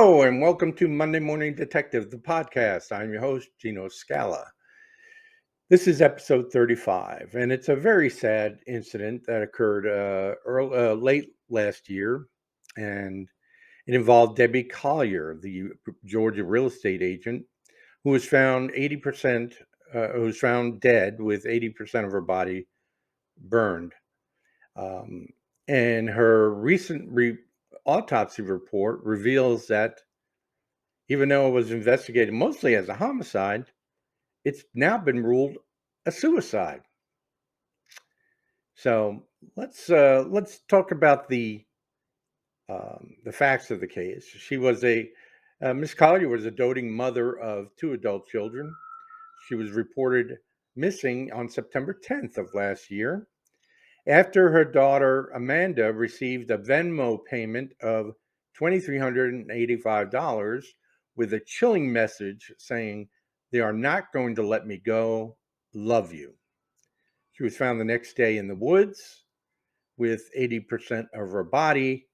Hello, and welcome to Monday Morning Detective, the podcast. I'm your host, Gino Scala. This is episode 35, and it's a very sad incident that occurred late last year, and it involved Debbie Collier, the Georgia real estate agent, who was found 80%, who was found dead with 80% of her body burned. Um, and her recent autopsy report reveals that even though it was investigated mostly as a homicide, it's now been ruled a suicide. So let's talk about the facts of the case. She was a Miss Collier was a doting mother of two adult children. She was reported missing on September 10th of last year after her daughter Amanda received a Venmo payment of $2,385 with a chilling message saying, "They are not going to let me go. Love you." She was found the next day in the woods with 80% of her body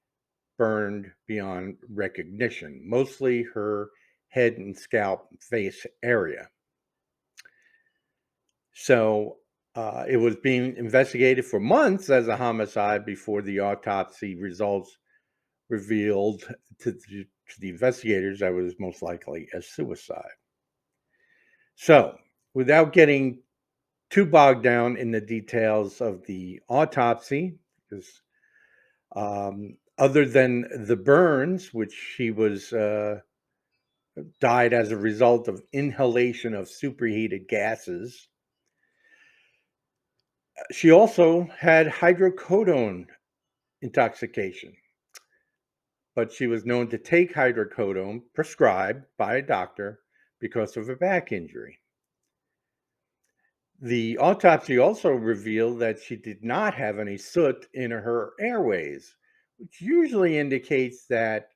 burned beyond recognition, mostly her head and scalp face area. So it was being investigated for months as a homicide before the autopsy results revealed to the investigators that it was most likely a suicide. So, without getting too bogged down in the details of the autopsy, because other than the burns, which she was died as a result of inhalation of superheated gases, she also had hydrocodone intoxication, but she was known to take hydrocodone prescribed by a doctor because of a back injury. The autopsy also revealed that she did not have any soot in her airways, which usually indicates that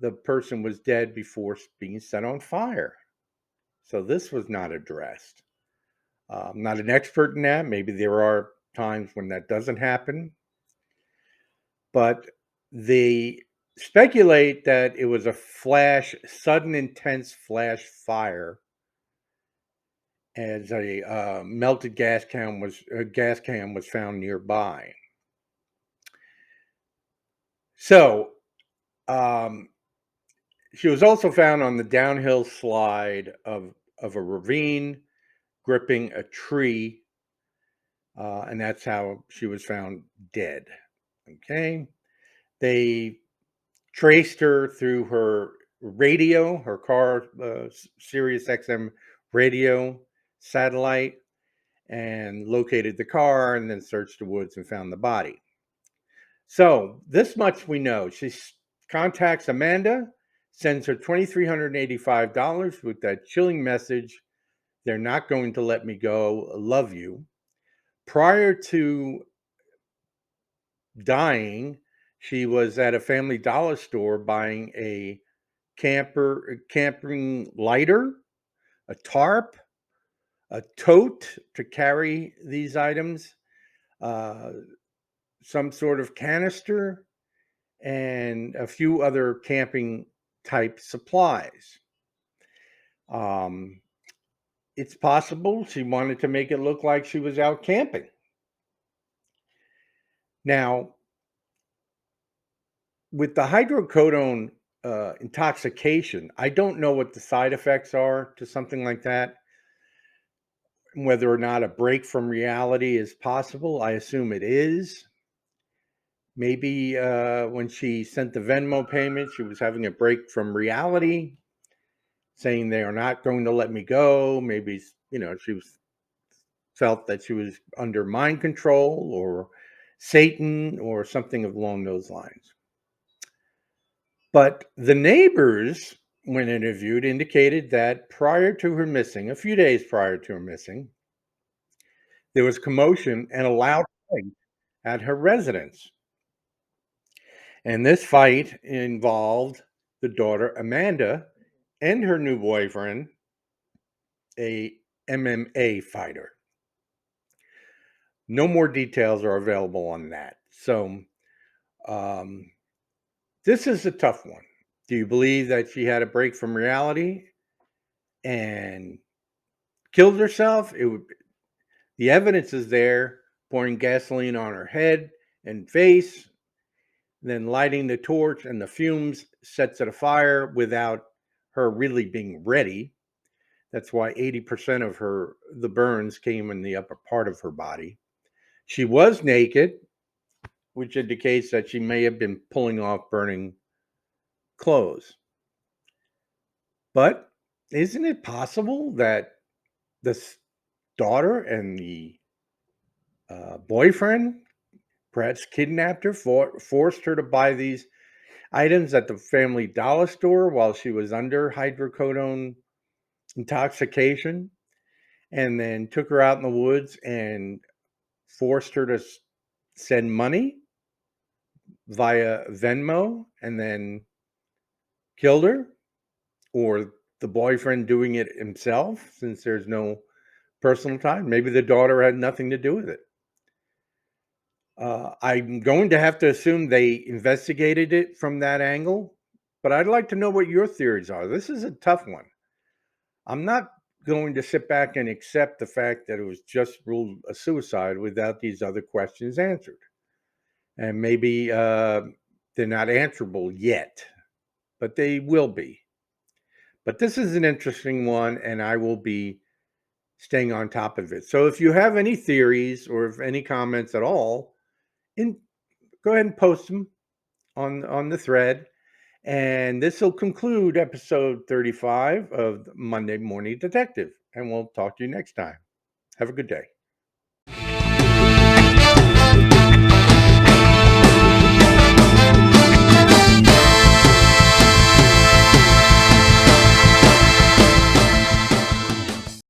the person was dead before being set on fire. So this was not addressed. I'm not an expert in that. Maybe there are times when that doesn't happen, but they speculate that it was a sudden, intense flash fire as a melted gas can was found nearby. So um, she was also found on the downhill slide of a ravine, gripping a tree, and that's how she was found dead. Okay, they traced her through her radio, her car, Sirius XM radio satellite, and located the car, and then searched the woods and found the body. So this much we know. She contacts Amanda, sends her $2,385 with that chilling message: "They're not going to let me go. Love you." Prior to dying, she was at a Family Dollar store buying a camping lighter, a tarp, a tote to carry these items, uh, some sort of canister, and a few other camping type supplies. Um, it's possible she wanted to make it look like she was out camping. Now, with the hydrocodone intoxication, I don't know what the side effects are to something like that. Whether or not a break from reality is possible, I assume it is. Maybe when she sent the Venmo payment, she was having a break from reality, saying they are not going to let me go. Maybe she felt that she was under mind control or Satan or something along those lines. But the neighbors, when interviewed, indicated that prior to her missing, a few days prior to her missing, there was commotion and a loud fight at her residence. And this fight involved the daughter Amanda and her new boyfriend, a MMA fighter. No more details are available on that. So um, this is a tough one. Do you believe that she had a break from reality and killed herself? The evidence is there, pouring gasoline on her head and face, then lighting the torch, and the fumes sets it afire without her really being ready. That's why 80% of the burns came in the upper part of her body. She was naked, which indicates that she may have been pulling off burning clothes. But isn't it possible that this daughter and the boyfriend perhaps kidnapped her, forced her to buy these items at the family dollar store while she was under hydrocodone intoxication, and then took her out in the woods and forced her to send money via Venmo and then killed her? Or the boyfriend doing it himself, since there's no personal time? Maybe the daughter had nothing to do with it. I'm going to have to assume they investigated it from that angle, but I'd like to know what your theories are. This is a tough one. I'm not going to sit back and accept the fact that it was just ruled a suicide without these other questions answered. And maybe they're not answerable yet, but they will be. But this is an interesting one, and I will be staying on top of it. So if you have any theories or if any comments at all, in go ahead and post them on the thread. And this will conclude episode 35 of Monday Morning Detective. And we'll talk to you next time. Have a good day.